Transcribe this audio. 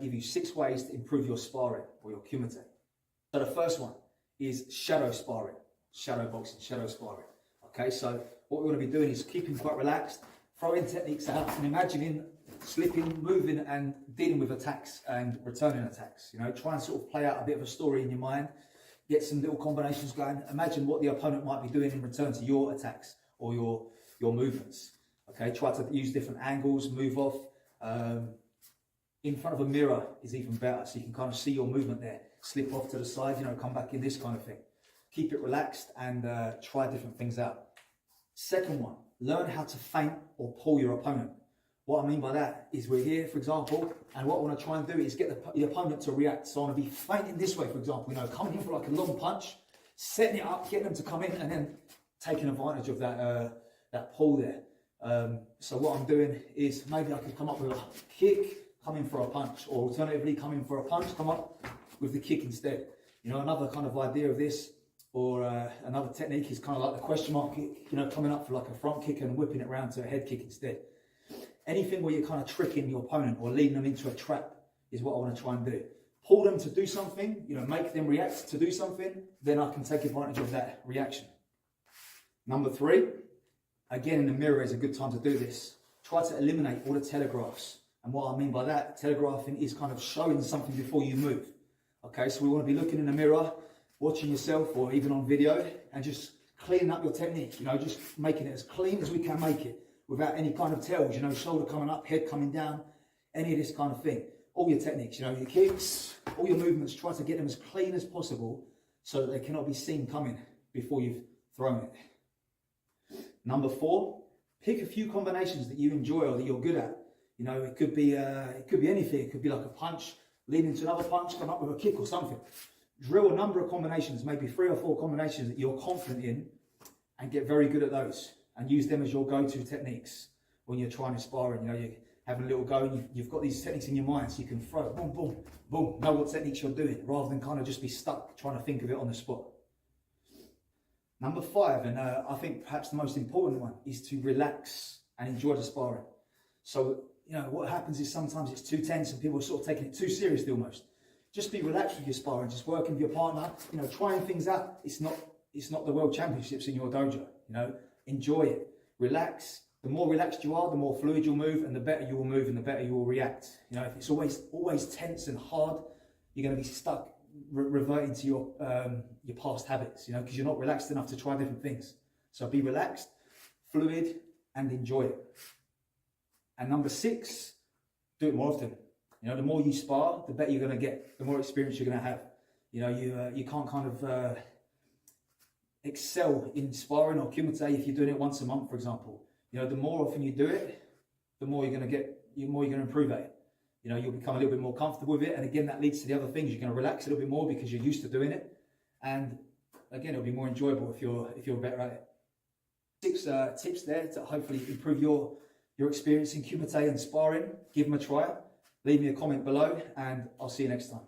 give you 6 ways to improve your sparring or your kumite. So the first one is shadow sparring, shadow boxing, shadow sparring. Okay, so what we're going to be doing is keeping quite relaxed, throwing techniques out and imagining slipping, moving and dealing with attacks and returning attacks. You know, try and sort of play out a bit of a story in your mind, get some little combinations going. Imagine what the opponent might be doing in return to your attacks or your movements. Okay, try to use different angles, move off. In front of a mirror is even better, so you can kind of see your movement there. Slip off to the side, you know, come back in, this kind of thing. Keep it relaxed and try different things out. Second one, learn how to feint or pull your opponent. What I mean by that is we're here, for example, and what I want to try and do is get the opponent to react. So I want to be feinting this way, for example, you know, coming in for like a long punch, setting it up, getting them to come in, and then taking advantage of that pull there. So what I'm doing is maybe I could come up with a kick, come in for a punch, or alternatively come in for a punch, come up with the kick instead. You know, another kind of idea of this, or another technique is kind of like the question mark kick, you know, coming up for like a front kick and whipping it around to a head kick instead. Anything where you're kind of tricking your opponent or leading them into a trap is what I want to try and do. Pull them to do something, you know, make them react to do something, then I can take advantage of that reaction. Number 3, again in the mirror is a good time to do this. Try to eliminate all the telegraphs. And what I mean by that, telegraphing is kind of showing something before you move. Okay, so we want to be looking in the mirror, watching yourself or even on video and just cleaning up your technique, you know, just making it as clean as we can make it without any kind of tells, you know, shoulder coming up, head coming down, any of this kind of thing. All your techniques, you know, your kicks, all your movements, try to get them as clean as possible so that they cannot be seen coming before you've thrown it. Number 4, pick a few combinations that you enjoy or that you're good at. You know, it could be anything. It could be like a punch, lead into another punch, come up with a kick or something. Drill a number of combinations, maybe 3 or 4 combinations that you're confident in, and get very good at those and use them as your go-to techniques when you're trying to spar. You know, you're having a little go and you've got these techniques in your mind, so you can throw boom, boom, boom, know what techniques you're doing rather than kind of just be stuck trying to think of it on the spot. Number 5, and I think perhaps the most important one, is to relax and enjoy the sparring. So, you know, what happens is sometimes it's too tense and people are sort of taking it too seriously almost. Just be relaxed with your sparring, just working with your partner, you know, trying things out. It's not the world championships in your dojo, you know, enjoy it, relax. The more relaxed you are, the more fluid you'll move and the better you will move and the better you will react. You know, if it's always tense and hard, you're going to be stuck reverting to your past habits, you know, because you're not relaxed enough to try different things. So be relaxed, fluid, and enjoy it. And number 6, do it more often. You know, the more you spar, the better you're going to get, the more experience you're going to have. You know, you can't kind of excel in sparring or kumite if you're doing it once a month, for example. You know, the more often you do it, the more you're going to get, the more you're going to improve at it. You know, you'll become a little bit more comfortable with it. And again, that leads to the other things. You're going to relax a little bit more because you're used to doing it. And again, it'll be more enjoyable if you're better at it. 6 tips there to hopefully improve your experience in kumite and sparring. Give them a try. Leave me a comment below and I'll see you next time.